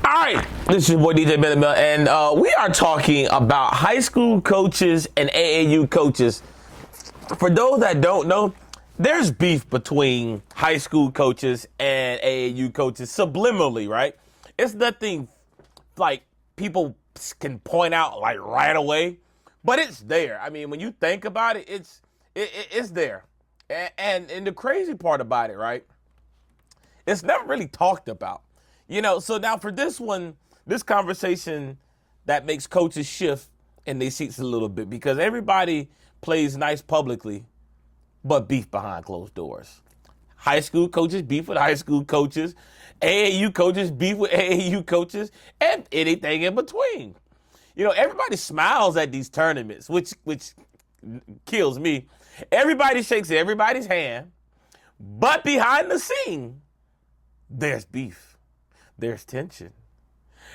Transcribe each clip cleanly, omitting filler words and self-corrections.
All right, this is your boy DJ Benamel, and we are talking about high school coaches and AAU coaches. For those that don't know, there's beef between high school coaches and AAU coaches subliminally, right? It's nothing like people can point out like right away, but it's there. I mean, when you think about it, it's there. And the crazy part about it, right? It's never really talked about. So now for this one, this conversation that makes coaches shift in their seats a little bit because everybody plays nice publicly, but beef behind closed doors. High school coaches beef with high school coaches, AAU coaches beef with AAU coaches, and anything in between. Everybody smiles at these tournaments, which kills me. Everybody shakes everybody's hand, but behind the scene, there's beef. There's tension.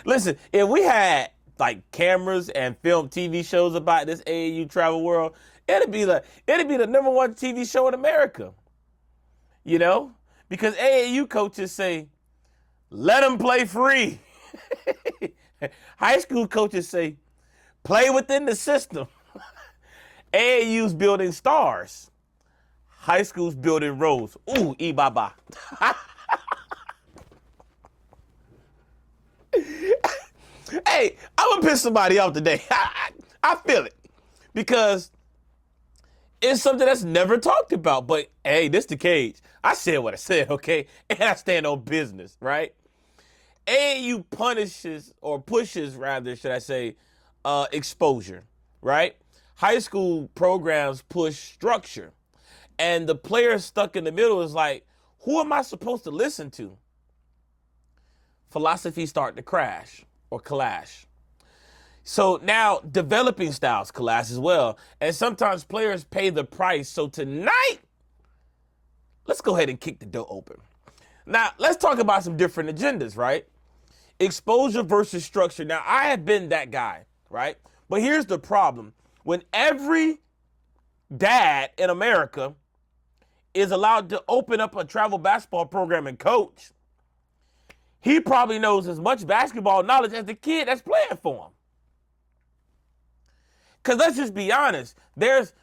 Listen, if we had like cameras and film TV shows about this AAU travel world, it'd be the number one TV show in America. Because AAU coaches say, let them play free. High school coaches say, play within the system. AAU's building stars. High school's building roles. Ooh, baba. Hey, I'm going to piss somebody off today. I feel it. Because it's something that's never talked about. But, hey, this the cage. I said what I said, okay? And I stand on business, right? AAU pushes, should I say, exposure, right? High school programs push structure. And the player stuck in the middle is like, who am I supposed to listen to? Philosophy start to crash or clash. So now developing styles clash as well. And sometimes players pay the price. So tonight, let's go ahead and kick the door open. Now, let's talk about some different agendas, right? Exposure versus structure. Now, I have been that guy, right? But here's the problem. When every dad in America is allowed to open up a travel basketball program and coach, he probably knows as much basketball knowledge as the kid that's playing for him. Because let's just be honest, there's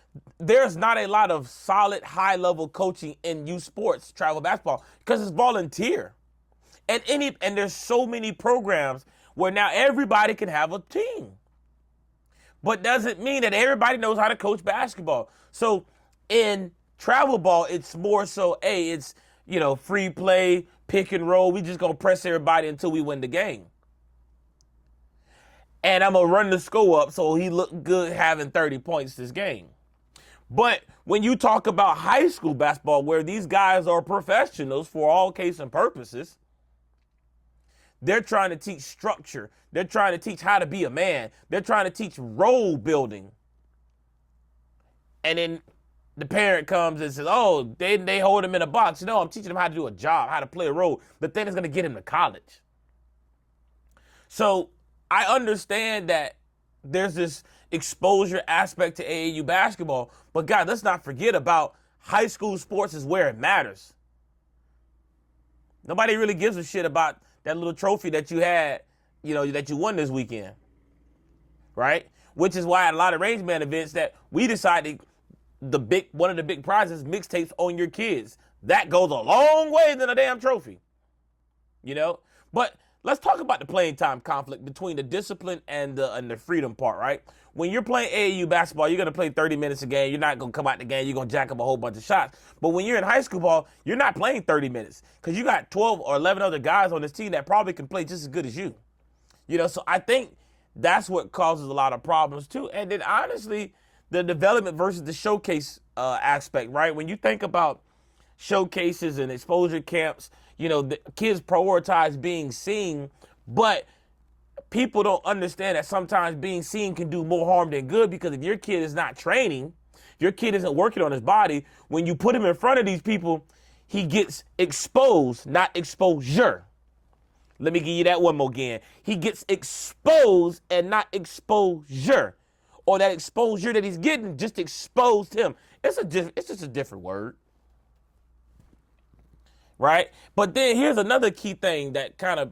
not a lot of solid high-level coaching in youth sports, travel basketball, because it's volunteer. And there's so many programs where now everybody can have a team. But doesn't mean that everybody knows how to coach basketball. So in travel ball, it's more so, it's free play, pick and roll. We just going to press everybody until we win the game. And I'm going to run the score up so he looked good having 30 points this game. But when you talk about high school basketball, where these guys are professionals for all case and purposes, they're trying to teach structure. They're trying to teach how to be a man. They're trying to teach role building. And then the parent comes and says, oh, they hold him in a box. I'm teaching him how to do a job, how to play a role. The thing is going to get him to college. So I understand that there's this exposure aspect to AAU basketball. But, God, let's not forget about high school sports is where it matters. Nobody really gives a shit about that little trophy that you had, that you won this weekend. Right? Which is why at a lot of range band events that we decided one of the big prizes, mixtapes on your kids. That goes a long way than a damn trophy. But let's talk about the playing time conflict between the discipline and the freedom part, right? When you're playing AAU basketball, you're going to play 30 minutes a game. You're not going to come out the game. You're going to jack up a whole bunch of shots. But when you're in high school ball, you're not playing 30 minutes because you got 12 or 11 other guys on this team that probably can play just as good as you. So I think that's what causes a lot of problems too. And then honestly, the development versus the showcase aspect, right? When you think about showcases and exposure camps, the kids prioritize being seen, but people don't understand that sometimes being seen can do more harm than good because if your kid is not training, your kid isn't working on his body, when you put him in front of these people, he gets exposed, not exposure. Let me give you that one more again. He gets exposed and not exposure. Or that exposure that he's getting just exposed him. It's just a different word. Right? But then here's another key thing that kind of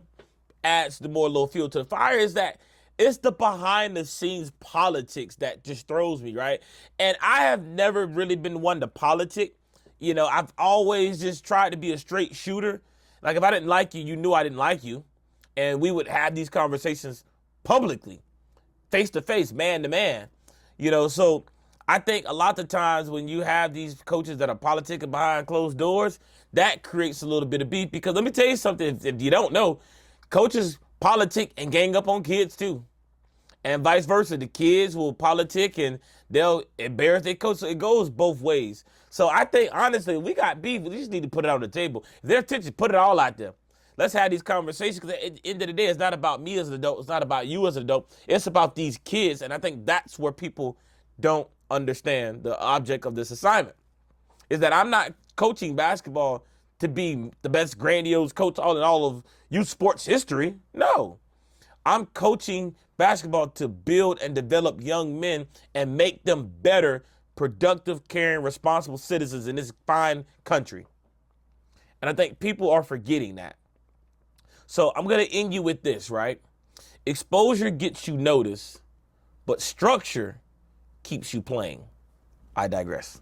adds the more little fuel to the fire is that it's the behind the scenes politics that just throws me, right? And I have never really been one to politic. You know, I've always just tried to be a straight shooter. Like if I didn't like you, you knew I didn't like you. And we would have these conversations publicly, face to face, man to man. You know, so I think a lot of times when you have these coaches that are politicking behind closed doors, that creates a little bit of beef. Because let me tell you something, if you don't know, coaches politic and gang up on kids too. And vice versa. The kids will politic and they'll embarrass their coach. So it goes both ways. So I think, honestly, we got beef. We just need to put it on the table. If there's tension, put it all out there. Let's have these conversations because at the end of the day, it's not about me as an adult. It's not about you as an adult. It's about these kids. And I think that's where people don't understand the object of this assignment is that I'm not coaching basketball to be the best grandiose coach in all of youth sports history. No, I'm coaching basketball to build and develop young men and make them better, productive, caring, responsible citizens in this fine country. And I think people are forgetting that. So I'm going to end you with this, right? Exposure gets you noticed, but structure keeps you playing. I digress.